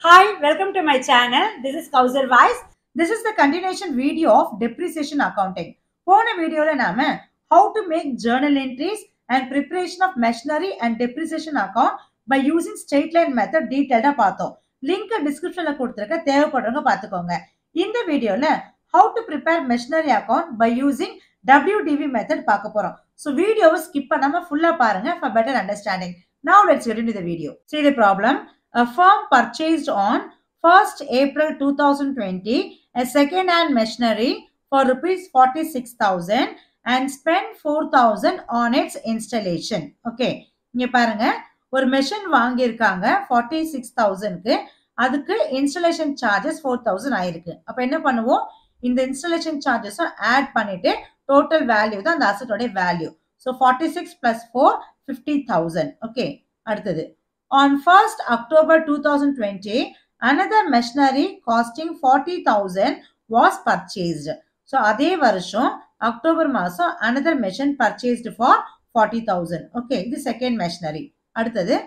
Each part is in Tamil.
Hi, welcome to my channel. This is Kausar Vice. This is the continuation video of depreciation accounting. போன வீடியோல நாம how to make journal entries and preparation of machinery and depreciation account by using straight line method detailed பார்த்தோம். லிங்க் டிஸ்கிரிப்ஷன்ல கொடுத்திருக்க தேவைப்படுறவங்க பார்த்துக்கோங்க. இந்த வீடியோல how to prepare machinery account by using WDV method பார்க்க போறோம். So வீடியோவை skip பண்ணாம ஃபுல்லா பாருங்க for better understanding. Now let's get into the video. See the problem. A firm purchased on 1st April 2020 a second-hand machinery for rupees 46,000 and spent 4,000 on its installation. Okay. இங்க பாருங்க ஒரு மெஷின் வாங்கியிருக்காங்க 46,000க்கு அதுக்கு இன்ஸ்டாலேஷன் சார்ஜஸ் 4,000 ஆயிருக்கு. அப்ப என்ன பண்ணுவோம் இந்த இன்ஸ்டாலேஷன் சார்ஜஸும் ஆட் பண்ணிட்டு டோட்டல் வேல்யூ தான் அந்த அசெட்டோட வேல்யூ. So 46 plus 4 50,000. Okay. அடுத்தது On 1st October 2020, another machinery costing 40,000 was purchased. So, அதே வருஷம் அக்டோபர் மாசம் another machine purchased for 40,000. Okay, இது second machinery. அடுத்தது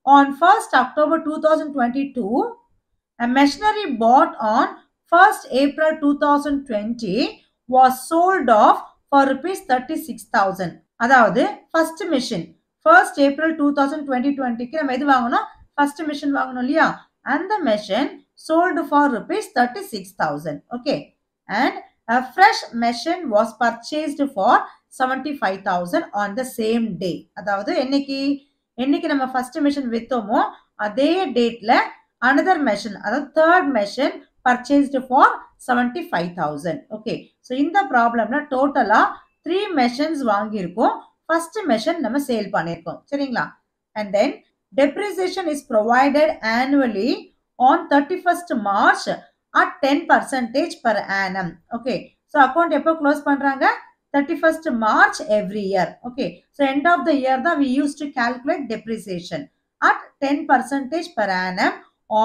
on 1st October 2022, a machinery bought on 1st April 2020 was sold off for rupees 36,000. அதாவது first machine. 1st April 2020 நம்ம எது வாங்கணும் first machine வாங்கணும் இல்லையா அந்த machine sold for rupees 36,000. Okay, and a fresh machine was purchased for 75,000 on the same day. அதாவது என்னைக்கு நம்ம first machine வித்தோமோ அதே டேட்ல another machine அதாவது third machine purchased for 75,000. Okay, so இந்த ப்ராப்ளம்ல டோட்டலா 3 machines வாங்கியிருக்கோம். First machine நம்ம சேல் பண்ணிருக்கோம் சரிங்களா and then depreciation is provided annually on 31st March at 10% per annum. Okay, so account எப்போ க்ளோஸ் பண்றாங்க 31st March every year. Okay, so end of the year தான் we used to calculate depreciation at 10% per annum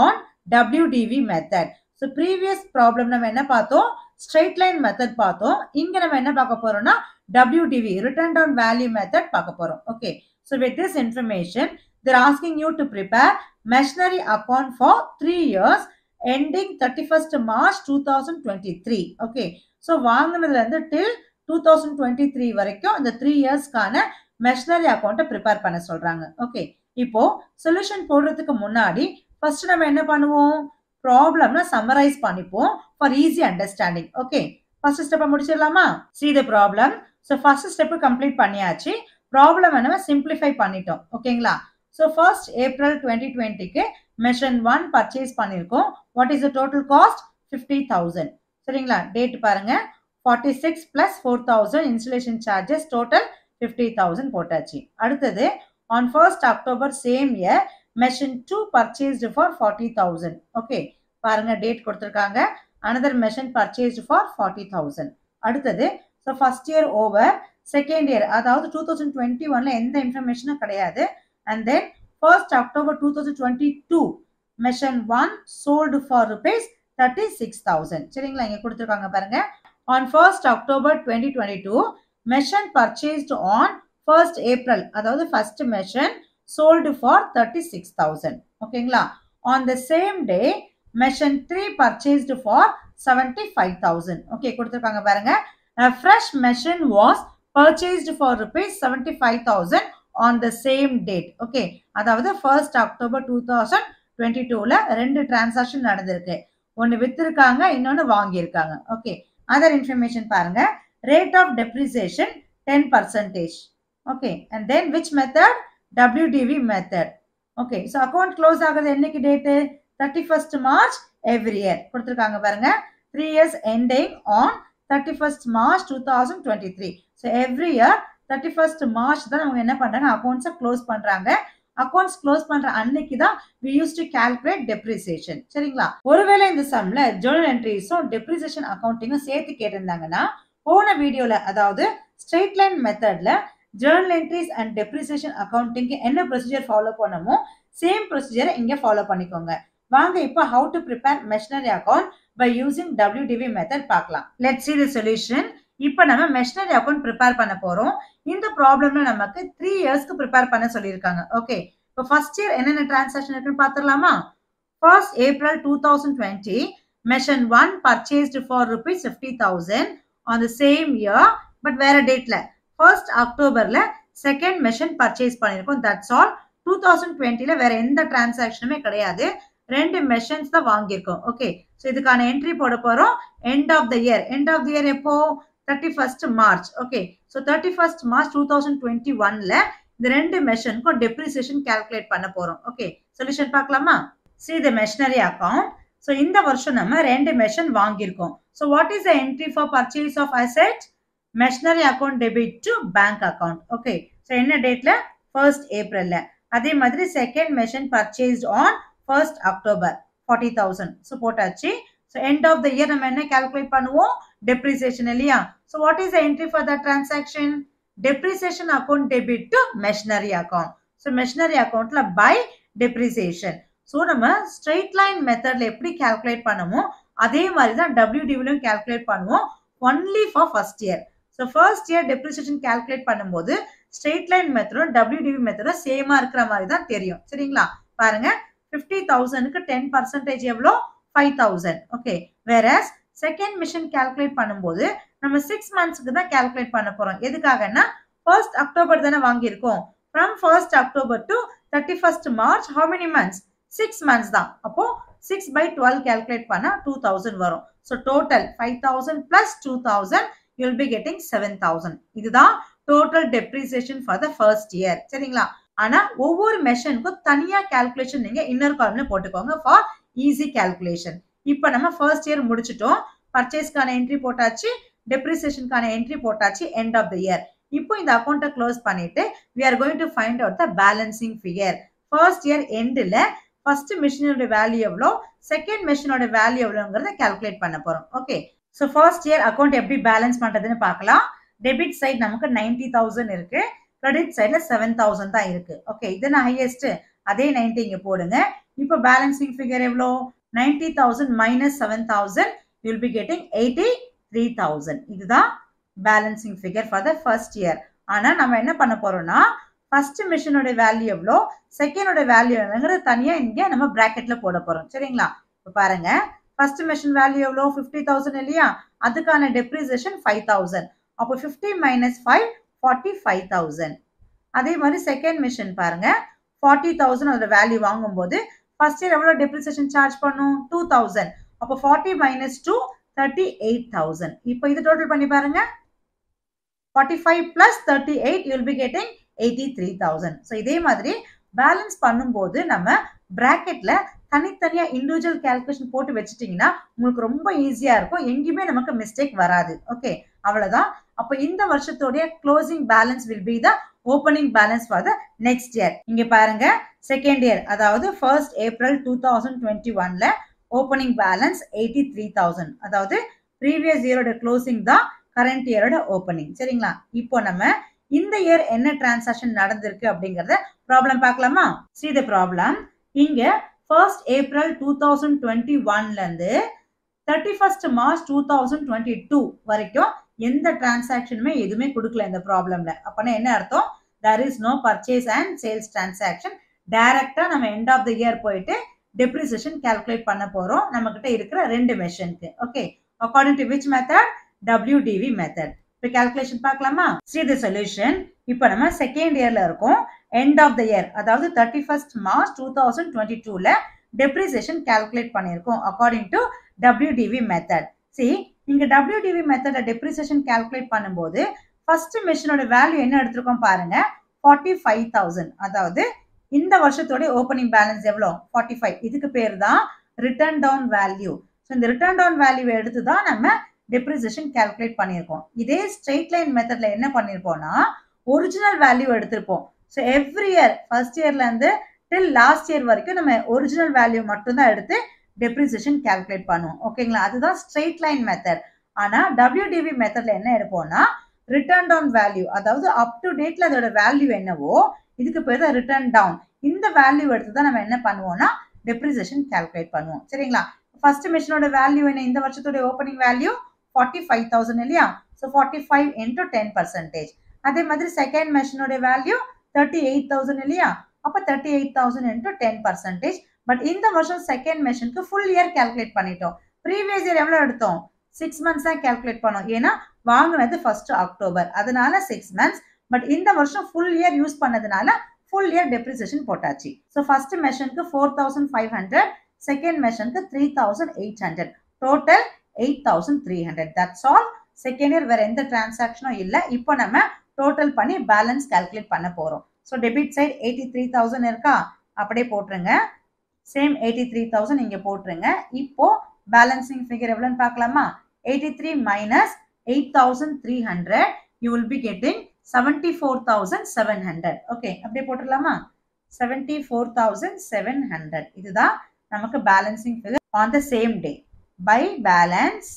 on WDV method. So previous problem நம்ம என்ன பார்த்தோம் straight line method பார்த்தோம் இங்க நம்ம என்ன பார்க்க போறோம்னா WDV written down value method பார்க்க போறோம். Okay, so with this information they're asking you to prepare machinery account for 3 years ending 31st March 2023. Okay, so வாங்குனதுல இருந்து till 2023 வரைக்கும் இந்த 3 yearsக்கான machinery account prepare பண்ண சொல்றாங்க. Okay, இப்போ solution போடுறதுக்கு முன்னாடி first நம்ம என்ன பண்ணுவோம் ப்ராப்ளம்ல சம்மரைஸ் பண்ணிப்போம் for easy understanding. Okay, first step முடிச்சிடலாமா see the problem. So first step complete பண்ணியாச்சு ப்ராப்ளம் நம்ம சிம்பிளிஃபை பண்ணிட்டோம் ஓகேங்களா so first April 2020க்கு மெஷின் 1 பர்ச்சேஸ் பண்ணிருக்கோம் what is the total cost 50,000 சரிங்களா டேட் பாருங்க 46 plus 4,000 installation charges total 50,000 போட்டாச்சு அடுத்தது on 1st October same year machine 2 purchased for 40,000 okay பாருங்க டேட் கொடுத்திருக்காங்க another machine purchased for 40,000 அடுத்தது so first year over second year அதாவது 2021ல எந்த இன்ஃபர்மேஷனும் கிடையாது and then 1st October 2022 machine 1 sold for rupees 36,000 சரிங்களா இங்க கொடுத்திருக்காங்க பாருங்க on 1st October 2022 machine purchased on 1st April அதாவது first machine sold for 36,000 ஓகேங்களா on the same day machine 3 purchased for 75,000 okay கொடுத்திருக்காங்க பாருங்க a fresh machine was purchased for rupees 75,000 on the same date okay அதாவது 1st October 2022ல ரெண்டு டிரான்சாக்ஷன் நடந்திருக்கு ஒன்னு வித்திருக்காங்க இன்னொன்னு வாங்கி இருக்காங்க okay other information பாருங்க rate of depreciation 10% okay and then which method WDV method okay so account close ஆகுது என்னைக்கு date 31st March every year கொடுத்திருக்காங்க பாருங்க 3 years ending on 31st March 2023 so every year 31st March தான் அவங்க என்ன பண்றாங்க அக்கவுண்ட்ஸை க்ளோஸ் பண்றாங்க அக்கவுண்ட்ஸ் க்ளோஸ் பண்ற அன்னைக்கு தான் we used to calculate depreciation சரிங்களா ஒருவேளை இந்த சம்ல journal entries-உம் depreciation accounting-உம் சேர்த்து கேட்டிருந்தாங்கன்னா போன வீடியோல அதாவது straight line மெத்தட்ல journal entries and depreciation accounting என்ன ப்ரொசீஜர் ஃபாலோ பண்ணமோ சேம் ப்ரொசீஜரை இங்க ஃபாலோ பண்ணிக்கோங்க வாங்க இப்போ how to prepare machinery account by using WDV method பார்க்கலாம் let's see the solution இப்போ நம்ம machinery account prepare பண்ண போறோம் இந்த ப்ராப்ளம்ல நமக்கு 3 இயர்ஸ்க்கு prepare பண்ண சொல்லிருக்காங்க ஓகே இப்போ ஃபர்ஸ்ட் இயர் என்னென்ன டிரான்சாக்ஷன் இருக்குன்னு பாத்துறலாமா 1st April 2020, machine 1 purchased for rupees 50,000 on the same year, but வேற டேட்ல 1st Octoberல second machine purchase பண்ணிருக்கோம். That's all. 2020ல வேற எந்த டிரான்சாக்ஷனுமே கிடையாது. ரெண்டு மெஷின்ஸ் தான் வாங்கியிருக்கோம். ஓகே, ஸோ இதுக்கான என்ட்ரி போட போறோம். End of the year. End of the year எப்போ? 31st March. Okay, so 31st March 2021ல இந்த ரெண்டு மெஷினுக்கும் டெப்ரிசியேஷன் கால்குலேட் பண்ண போறோம். ஓகே, சொல்யூஷன் பார்க்கலாமா? See the machinery account. So இந்த வருஷம் நம்ம ரெண்டு மெஷின் வாங்கியிருக்கோம். So what is the entry for purchase of asset? Machinery account debit to bank account. Okay, so என்ன டேட்ல? 1st Aprilல. அதே மாதிரி second machine purchased on 1st October 40,000. So போட்டாச்சு. So end of the year நம்ம என்ன calculate பண்ணுவோம்? Depreciation இல்லையா? So what is the entry for that transaction? Depreciation account debit to machinery account. So machinery accountல by depreciation. So நம்ம straight line methodல எப்படி calculate பண்ணுமோ அதே மாதிரி தான் WDVலையும் calculate பண்ணுவோம். Only for first year. So first year depreciation calculate பண்ணும்போது straight line method WDV method சேமா இருக்கிற மாதிரி தான் தெரியும். சரிங்களா? பாருங்க, 50,000க்கு 10% எவ்வளோ? 5,000. Okay, whereas second mission calculate பண்ணும்போது நம்ம 6 monthsக்கு தான் calculate பண்ண போறோம். எதுக்காகன்னா 1st October தானே வாங்கியிருக்கோம். From 1st October to 31st March, how many months? 6 months தான். அப்போ 6/12 calculate பண்ணா 2,000 வரும். So total 5,000 plus 2,000, you will be getting 7,000. இதுதான் total depreciation for the first year. சரிங்களா? ஆனா ஒவ்வொரு மெஷினுக்கும் தனியா கால்குலேஷன் நீங்க இன்னர் காலம்ல போட்டுக்கோங்க for easy calculation. இப்போ நம்ம first year முடிச்சிட்டோம். பர்ச்சேஸ்க்கான என்ட்ரி போட்டாச்சு, டெப்ரிசியேஷனுக்கான என்ட்ரி போட்டாச்சு, end of the year. இப்போ இந்த அக்கௌண்ட்டை க்ளோஸ் பண்ணிட்டு we are going to find out the balancing figure. first year endல first மெஷினோட வேல்யூ எவ்வளோ, செகண்ட் மெஷினோட வேல்யூ எவ்வளோங்கிறத கால்குலேட் பண்ண போறோம். Okay, so first year account எப்படி பேலன்ஸ் பண்றதுன்னு பார்க்கலாம். டெபிட் சைட் நமக்கு 90,000 இருக்கு, கிரெடிட் சைட்ல 7,000 தான் இருக்கு. ஓகே, இதுதான் ஹையஸ்ட், அதே 90 இங்க போடுங்க. இப்போ பேலன்சிங் ஃபிகர் எவ்வளோ? 90,000 minus 7,000, you will be getting 83,000. இதுதான் balancing figure for the first year. ஆனா நம்ம என்ன பண்ண போறோம்னா ஃபர்ஸ்ட் மிஷினோட வேல்யூ எவ்வளோ, செகண்டோட வேல்யூ எவ்வளோங்கிறது தனியா இங்க நம்ம பிராக்கெட்ல போட போறோம். சரிங்களா? இப்போ பாருங்க, ஃபர்ஸ்ட் மிஷின் வேல்யூ எவ்வளோ? 50,000 இல்லையா? அதுக்கான டெப்ரிசியேஷன் 5,000. அப்போ 50 minus 5, 45,000. அதே மாதிரி செகண்ட் மிஷின் பாருங்க, 40,000 அதோட வேல்யூ வாங்கும்போது ஃபர்ஸ்ட் இயர் எவ்வளோ டெப்ரிசியேஷன் சார்ஜ் பண்ணும்? 2,000. அப்போ 40 minus 2, 38,000. இப்போ இது டோட்டல் பண்ணி பாருங்க, 45 plus 38, you will be getting 83,000. So இதே மாதிரி பேலன்ஸ் பண்ணும்போது நம்ம பிராக்கெட்ல தனித்தனியா இண்டிவிஜுவல் கால்குலேஷன் போட்டு வச்சுட்டீங்கன்னா உங்களுக்கு ரொம்ப ஈஸியா இருக்கும், எங்கேயுமே நமக்கு மிஸ்டேக் வராது. ஓகே, அவ்வளவுதான். அப்போ இந்த வருஷத்தோடைய closing balance will be the opening balance for the next year. இங்க பாருங்க, செகண்ட் இயர் அதாவது 1st April 2021ல ஓப்பனிங் பேலன்ஸ் 83,000. அதாவது ப்ரீவியஸ் இயரோட க்ளோசிங் தான் கரண்ட் இயரோட ஓப்பனிங். சரிங்களா? இப்போ நம்ம இந்த இயர் என்ன டிரான்சாக்ஷன் நடந்திருக்கு அப்படிங்கறத ப்ராப்ளம் பார்க்கலாமா? see the problem. இங்க 1st April 2021ல இருந்து 31st March 2022 வரைக்கும் எந்த டிரான்சாக்ஷனுமே எதுவுமே கொடுக்கல இந்த ப்ராப்ளம்ல. அப்பனா என்ன அர்த்தம்? there is no purchase and sales transaction. டைரக்டா நம்ம end of the year போயிட்டு depreciation calculate பண்ண போறோம் நம்ம கிட்ட இருக்கிற ரெண்டு மெஷினுக்கு. Okay, according to which method? WDV method. இப்போ calculation பார்க்கலாமா? see the solution. இப்போ நம்ம செகண்ட் இயர்ல இருக்கோம், end of the year அதாவது 31st March 2022ல depreciation calculate பண்ணிருக்கோம் according to WDV method. see, இங்க WDV method depreciation calculate பண்ணும்போது ஃபர்ஸ்ட் மெஷினோட வேல்யூ என்ன எடுத்திருக்கோம் பாருங்க, 45,000. அதாவது இந்த வருஷத்தோட ஓப்பனிங் பேலன்ஸ் எவ்வளோ? 45. இதுக்கு பேர் தான் ரிட்டர்ன் டவுன் வேல்யூ. ஸோ இந்த ரிட்டர்ன் டவுன் வேல்யூ எடுத்து தான் நம்ம டெப்ரிசியேஷன் கால்குலேட் பண்ணியிருக்கோம். இதே ஸ்ட்ரெயிட் லைன் மெத்தட்ல என்ன பண்ணிருப்போம்னா ஒரிஜினல் வேல்யூ எடுத்திருப்போம். ஸோ எவ்ரி இயர் ஃபர்ஸ்ட் இயர்ல இருந்து டில் லாஸ்ட் இயர் வரைக்கும் நம்ம ஒரிஜினல் வேல்யூ மட்டும் தான் எடுத்து டெப்ரிசியேஷன் கால்குலேட் பண்ணுவோம். ஓகேங்களா? அதுதான் ஸ்ட்ரெயிட் லைன் மெத்தட். ஆனா WDV மெத்தட்ல என்ன எடுப்போம்னா ரிட்டர்ன் டவுன் வேல்யூ, அதாவது அப் டு டேட்ல அதோட வேல்யூ என்னவோ இதுக்கு பேர் தான் ரிட்டர்ன் டவுன். இந்த வேல்யூ எடுத்து தான் நம்ம என்ன பண்ணுவோம்னா டெப்ரிசியேஷன் கால்குலேட் பண்ணுவோம். சரிங்களா? ஃபர்ஸ்ட் மெஷினோட வேல்யூ என்ன? இந்த வருஷத்தோட ஓப்பனிங் வேல்யூ 45,000 இல்லையா? So 45 into 10%. அதே மாதிரி செகண்ட் மெஷினோட வேல்யூ 38,000 இல்லையா? அப்போ 38,000 into 10%. பட் இந்த வருஷம் செகண்ட் மெஷனுக்கு ஃபுல் இயர் கால்குலேட் பண்ணிட்டோம். ப்ரீவியஸ் இயர் எவ்வளவு எடுத்தோம்? 6 months தான் கால்குலேட் பண்ணோம். ஏன்னா வாங்குனது 1st October, அதனால 6 months. பட் இந்த வருஷம் ஃபுல் இயர் யூஸ் பண்ணதுனால ஃபுல் இயர் டெப்ரிசியேஷன் போட்டாச்சு. ஸோ ஃபர்ஸ்ட் மெஷனுக்கு 4500, செகண்ட் மெஷனுக்கு 3800, total 8300. That's all. Second year வேற எந்த டிரான்சாக்ஷனும் இல்லை. இப்போ நம்ம டோட்டல் பண்ணி பேலன்ஸ் கால்குலேட் பண்ண போறோம். ஸோ டெபிட் சைட் 83,000 இருக்கா, அப்படியே போட்டுருங்க. சேம் 83,000 இங்க போட்டுருங்க. இப்போ பேலன்சிங் ஃபிகர் எவ்வளவுன்னு பார்க்கலாமா? 83 minus 8,300, you will be getting 74,700. Okay, அப்படியே போட்டுடலாமா? 74,700. இதுதான் நமக்கு balancing figure on the same day by balance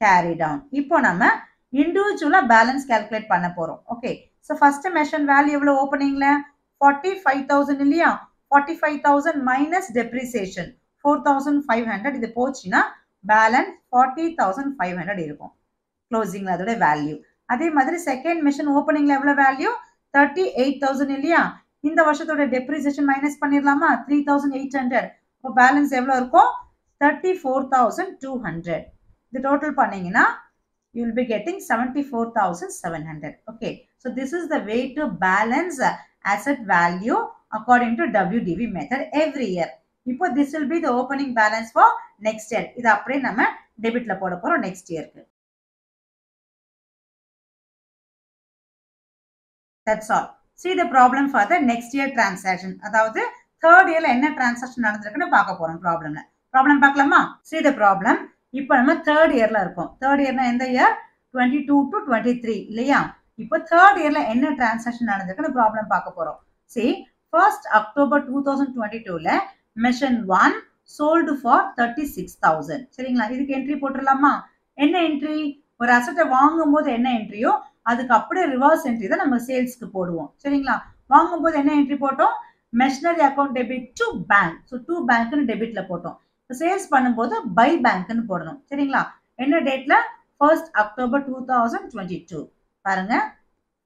carry down. இப்போ நம்ம இண்டிவிஜுவலா பேலன்ஸ் கால்குலேட் பண்ண போறோம். ஓகே, சோ ஃபர்ஸ்ட் மெஷன் வேல்யூ எவ்வளவு ஓபனிங்ல? 45,000 இல்லையா? 45,000 மைனஸ் டெப்ரிசியேஷன் 4,500. இது போச்சுன்னா பேலன்ஸ் 40,500 இருக்கும் க்ளோசிங்ல அதோட வேல்யூ. அதே மாதிரி செகண்ட் மெஷன் ஓபனிங்ல எவ்வளவு வேல்யூ? 38,000 இல்லையா? இந்த வருஷத்தோட டெப்ரிசியேஷன் மைனஸ் பண்ணிடலாமா? 3,800. இப்போ பேலன்ஸ் எவ்வளவு இருக்கும்? 34,200. இது டோட்டல் பண்ணீங்கன்னா you will be getting 74,700. Okay, so this is the way to balance asset value according to WDV method every year. இப்போ this will be the opening balance for next year. இது அப்படியே நம்ம டெபிட்ல போட போறோம் next yearக்கு. That's all. See the problem for the next year transaction. அதாவது third yearல என்ன transaction நடந்திருக்குன்னு பார்க்க போறோம் ப்ராப்ளம்ல. ப்ராப்ளம் பார்க்கலாமா? See the problem. இப்போ நம்ம தேர்ட் இயர்ல இருக்கோம். தேர்ட் இயர்னா எந்த இயர்? 22 to 23 இல்லையா? இப்போ தேர்ட் இயர்ல என்ன டிரான்சாக்ஷன் நடந்திருக்குன்னு ப்ராப்ளம் பார்க்க போறோம். See, 1st October 2022ல மெஷன் 1 sold for 36,000. சரிங்களா? இதுக்கு என்ட்ரி போட்டுடலாமா? என்ன என்ட்ரி? ஒரு அசெட்டை வாங்கும் போது என்ன என்ட்ரியோ அதுக்கு அப்படியே ரிவர்ஸ் என்ட்ரி தான் நம்ம சேல்ஸ்க்கு போடுவோம். சரிங்களா? வாங்கும் போது என்ன என்ட்ரி போட்டோம்? Machinery account debit to bank. So to பேங்க்னு டெபிட்ல போட்டோம். சேல்ஸ் பண்ணும்போது பை பேங்க்னு போடணும். சரிங்களா? என்ன டேட்ல? 1st October 2022. பாருங்க,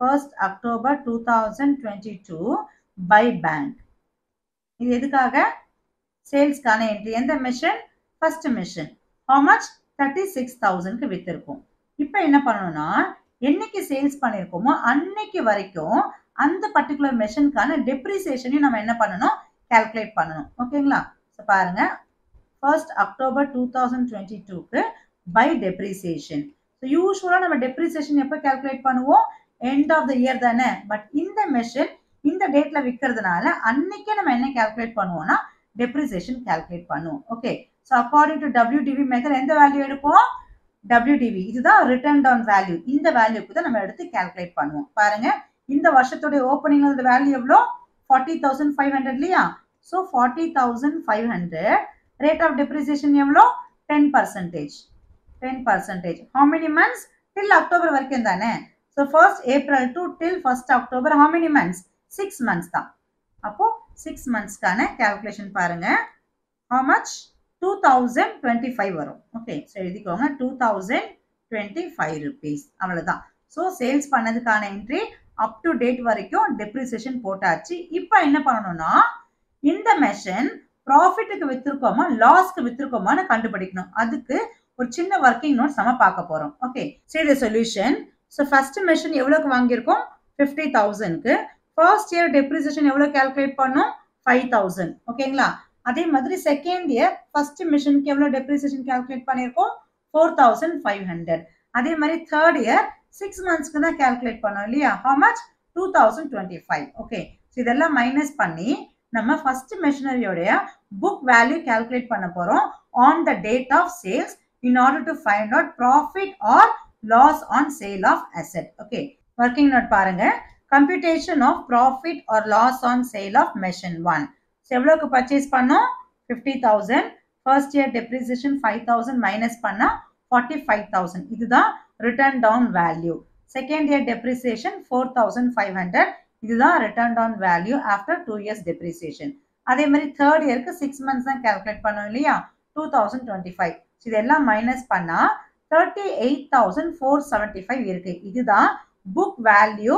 1st October 2022 பை பேங்க். இது எதுக்காக? சேல்ஸ்க்கான என்ட்ரி. எந்த machine? First machine. how much? 36,000க்கு வித்திருக்கும். இப்போ என்ன பண்ணணும்னா, என்னைக்கு சேல்ஸ் பண்ணிருக்கோமோ அன்னைக்கு வரைக்கும் அந்த பர்டிகுலர் மெஷினுக்கான டெப்ரிசியேஷனையும் நம்ம என்ன பண்ணணும்? கால்குலேட் பண்ணணும். ஓகேங்களா? பாருங்க, 1st October 2022க்கு பை டெப்ரிசியேஷன். ஸோ யூஸ்வலாக நம்ம டெப்ரிசியேஷன் எப்போ கால்குலேட் பண்ணுவோம்? எண்ட் ஆஃப் த இயர் தானே. பட் இந்த மெஷின் இந்த டேட்ல விற்கிறதுனால அன்னைக்கே நம்ம என்ன கால்குலேட் பண்ணுவோம்னா டெப்ரிசியேஷன் கால்குலேட் பண்ணுவோம். Okay, so according to WDV method எந்த வேல்யூ எடுப்போம்? WDV. இதுதான் ரிட்டர்ன் டவுன் வேல்யூ. இந்த வேல்யூக்கு தான் நம்ம எடுத்து கால்குலேட் பண்ணுவோம். பாருங்க, இந்த வருஷத்துடைய ஓப்பனிங் வேல்யூ எவ்வளோ? 40,500 இல்லையா? ஸோ 40,500. rate of depreciation எவ்வளோ? 10%. 10%. how many months? till October வரைக்கும் தானே. so 1st April to till 1st October how many months? 6 months தான். அப்போ 6 monthsக்கான calculation பாருங்க. how much? 2,025 வரும். ஓகே, ஸோ எழுதிக்கோங்க, 2,025 rupees. அவ்வளவுதான். ஸோ சேல்ஸ் பண்ணதுக்கான என்ட்ரி அப் டு டேட் வரைக்கும் டெப்ரிசியேஷன் போட்டாச்சு. இப்போ என்ன பண்ணணும்னா, இந்த மெஷின் ப்ராஃபிட்டுக்கு வித்திருக்கோமா லாஸ்க்கு வித்திருக்கோமான்னு கண்டுபிடிக்கணும். அதுக்கு ஒரு சின்ன ஒர்க்கிங் நோட்ஸ் நம்ம பார்க்க போறோம். ஓகே, சரி the solution. So first machine எவ்வளோக்கு வாங்கியிருக்கோம்? 50,000க்கு. ஃபர்ஸ்ட் இயர் டெப்ரிசியேஷன் எவ்வளோ கால்குலேட் பண்ணோம்? 5,000. ஓகேங்களா? அதே மாதிரி செகண்ட் இயர் ஃபர்ஸ்ட் மெஷினுக்கு எவ்வளோ டெப்ரிசியேஷன் கால்குலேட் பண்ணியிருக்கோம்? 4,500. அதே மாதிரி தேர்ட் இயர் 6 monthsக்கு தான் கால்குலேட் பண்ணோம் இல்லையா? how much? 2,025. ஓகே, ஸோ இதெல்லாம் மைனஸ் பண்ணி நம்ம ஃபர்ஸ்ட் மெஷினரியோடைய புக் வேல்யூ கால்குலேட் பண்ண போறோம் on the date of sales in order to find out profit or loss on sale of asset. Okay, working note பாருங்க. computation of profit or loss on sale of machine 1. so எவ்வளவுக்கு purchase பண்ணோம்? 50,000. first year depreciation 5,000 minus பண்ணா 45,000. இதுதான் return down value. second year depreciation 4,500. இதுதான் return down value after 2 years depreciation. அதே மாதிரி தேர்ட் இயருக்கு 6 months தான் கால்குலேட் பண்ணோம் இல்லையா? 2025. இதெல்லாம் மைனஸ் பண்ணா 38,475 இருக்கு. இதுதான் book value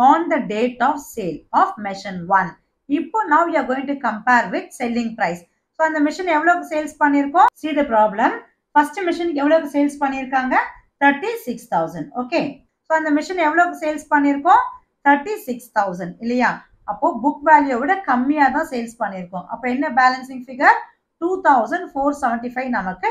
on the date of sale of machine 1. இப்போ now you are going to compare with selling price. So அந்த மெஷின் எவ்வளவுக்கு சேல்ஸ் பண்ணிருக்கோம்? See the problem. First machine எவ்வளவுக்கு சேல்ஸ் பண்ணிருக்காங்க? 36,000. Okay. So அந்த மெஷின் எவ்வளவுக்கு சேல்ஸ் பண்ணிருக்கோம்? 36,000 இல்லையா? அப்போ புக் வேல்யூ விட கம்மியா தான் சேல்ஸ் பண்ணிருக்கோம். அப்ப என்ன பேலன்சிங் ஃபிகர்? 2,475 நமக்கு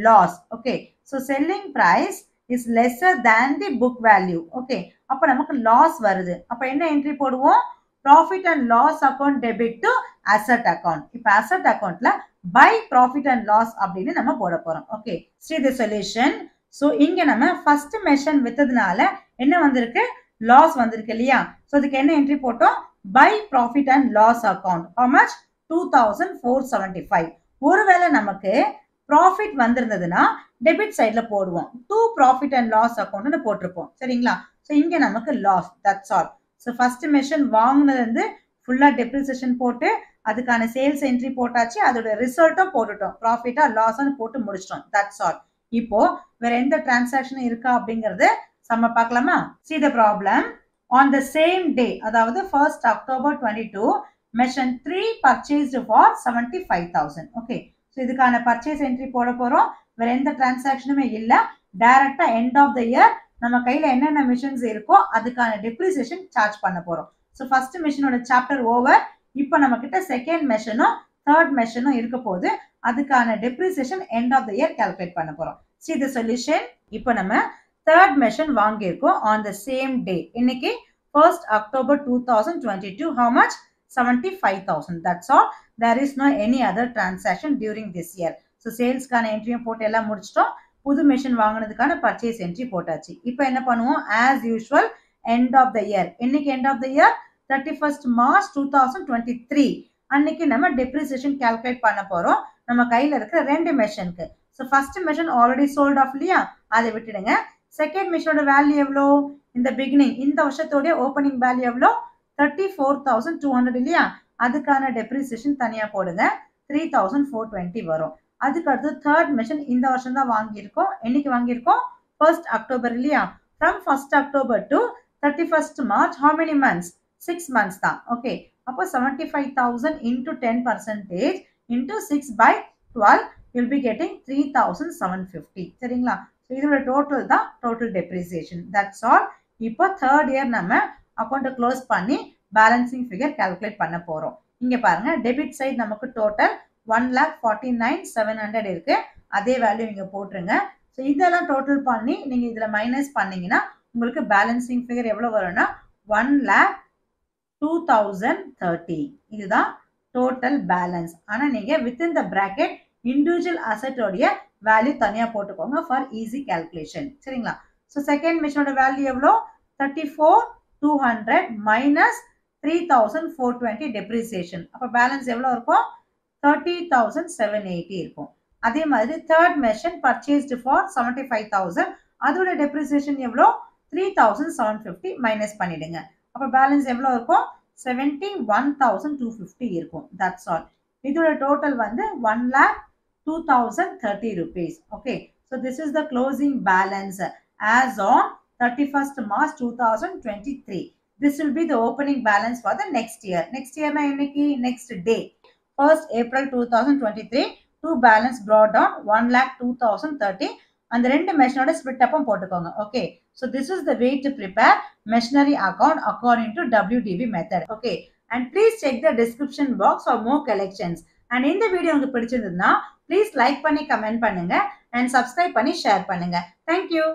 loss. Okay. So selling price is lesser than the book value. Okay. அப்ப நமக்கு லாஸ் வருது. அப்ப என்ன என்ட்ரி போடுவோம்? Profit and loss account debit to asset account. இப்ப asset accountல by profit and loss அப்படின்னு நம்ம போட போறோம். Okay. See the solution. So இங்க நம்ம first மெஷின் வித்ததுனால என்ன வந்திருக்கு? லாஸ் வந்திருக்கு இல்லையா? So அதுக்கு என்ன என்ட்ரி போட்டோம்? By profit and loss account. How much? 2,475. ஒருவேளை நமக்கு ப்ராஃபிட் வந்திருந்ததுன்னா டெபிட் சைட்ல போடுவோம். டு ப்ராஃபிட் அண்ட் லாஸ் அக்கௌண்ட்னு போட்டிருப்போம். சரிங்களா? ஸோ இங்க நமக்கு loss. That's all. So first machine வாங்கினது வந்து ஃபுல்லா டெப்ரிசியேஷன் போட்டு அதுக்கான சேல்ஸ் என்ட்ரி போட்டாச்சு. அதோட ரிசல்ட்டும் போட்டுட்டோம். ப்ராஃபிட்டா லாஸ்ன்னு போட்டு முடிச்சிட்டோம். That's all. இப்போ வேற எந்த டிரான்சாக்ஷன் இருக்கா அப்படிங்கறது நம்ம பார்க்கலாமா? See the problem. On the same day, அதாவது 1st October 22, machine 3 purchased for 75,000. Okay. So இதுக்கான பர்ச்சேஸ் என்ட்ரி போட போறோம். வேற எந்த டிரான்சாக்ஷனுமே இல்ல. டைரக்டா எண்ட் ஆஃப் த இயர் நம்ம கையில என்னென்ன மிஷின்ஸ் இருக்கோ அதுக்கான டெப்ரிசியேஷன் சார்ஜ் பண்ண போறோம். ஸோ ஃபர்ஸ்ட் மிஷினோட சாப்டர் ஓவர். இப்போ நம்ம கிட்ட செகண்ட் மெஷினும் தேர்ட் மெஷினும் இருக்க போது அதுக்கான depreciation end of the year calculate பண்ண போறோம். See the solution. இப்போ நம்ம தேர்ட் மெஷின் வாங்கியிருக்கோம் on the same day. இன்னைக்கு 1st October 2022. How much? 75,000. That's all. There is no any other transaction during this year. So சேல்ஸ்க்கான என்ட்ரியும் போட்டு எல்லாம் முடிச்சிட்டோம். புது மெஷின் வாங்கினதுக்கான பர்ச்சேஸ் என்ட்ரி போட்டாச்சு. இப்போ என்ன பண்ணுவோம்? as usual end of the year. இன்னைக்கு end of the year 31st March 2023. அன்னைக்கு நம்ம டெப்ரிசியேஷன் கால்குலேட் பண்ண போறோம் நம்ம கையில இருக்கிற ரெண்டு மெஷினுக்கு. So first machine already sold off இல்லையா? அதை விட்டுடுங்க. செகண்ட் மெஷினோட வேல்யூ எவ்வளோ? இந்த பிகினிங் இந்த வருஷத்தோட ஓப்பனிங் வேல்யூ எவ்வளோ? 34,200 இல்லையா? அதுக்கான டெப்ரிசியேஷன் தனியா போடுங்க. 3,420 வரும். அதுக்கு அடுத்து தேர்ட் மெஷின் இந்த வருஷம் தான் வாங்கியிருக்கோம். என்னைக்கு வாங்கியிருக்கோம்? 1st October இல்லையா? From 1st October to 31st March, how many months? 6 months தான். ஓகே. அப்போ 75,000 into 10% into 6 by 12 you'll be getting 3,750. சரிங்களா? ஸோ இதோட டோட்டல் தான் டோட்டல் டெப்ரிசியேஷன். That's all. இப்போ தேர்ட் இயர் நம்ம அக்கௌண்ட்டை க்ளோஸ் பண்ணி பேலன்சிங் ஃபிகர் கால்குலேட் பண்ண போறோம். இங்க பாருங்க டெபிட் சைடு நமக்கு டோட்டல் 1,49,700 இருக்கு. அதே வேல்யூ இங்க போட்டுருங்க. ஸோ இதெல்லாம் டோட்டல் பண்ணி நீங்க இதுல மைனஸ் பண்ணீங்கன்னா உங்களுக்கு பேலன்சிங் ஃபிகர் எவ்வளவு வரும்னா 1,02,030. இதுதான் டோட்டல் பேலன்ஸ். ஆனா நீங்க வித்தின் த பிராக்கெட் இண்டிவிஜுவல் அசெட்டோடைய வேல்யூ தனியா போட்டுக்கோங்க ஃபார் ஈஸி கால்குலேஷன். சரிங்களா? ஸோ செகண்ட் மிஷினோட வேல்யூ எவ்வளோ? 34,200 மைனஸ் 3,420 டெப்ரிசியேஷன். அப்போ பேலன்ஸ் எவ்வளோ இருக்கும்? 30,780 இருக்கும். அதே மாதிரி தேர்ட் மெஷின் பர்ச்சேஸ்டு ஃபார் 75,000. அதோட டெப்ரிசியேஷன் எவ்வளோ? 3,750 மைனஸ் பண்ணிடுங்க. அப்போ பேலன்ஸ் எவ்வளோ இருக்கும்? 71,250 இருக்கும். That's all. இதோட டோட்டல் வந்து 1,02,030 rupees. Okay. So this is the closing balance as on 31st March 2023. This will be the opening balance for the next year. Next year na inniki next day 1st April 2023 to balance brought down 1,02,030 and the ரெண்டு மெஷினோட ஸ்பிளிட் அப்பும் போட்டுக்கோங்க. Okay. So this is the way to prepare machinery account according to WDV method. Okay. And please check the description box for more collections. And இந்த வீடியோ உங்களுக்கு பிடிச்சிருந்ததுன்னா ப்ளீஸ் லைக் பண்ணி கமெண்ட் பண்ணுங்க and subscribe பண்ணி ஷேர் பண்ணுங்க. Thank you.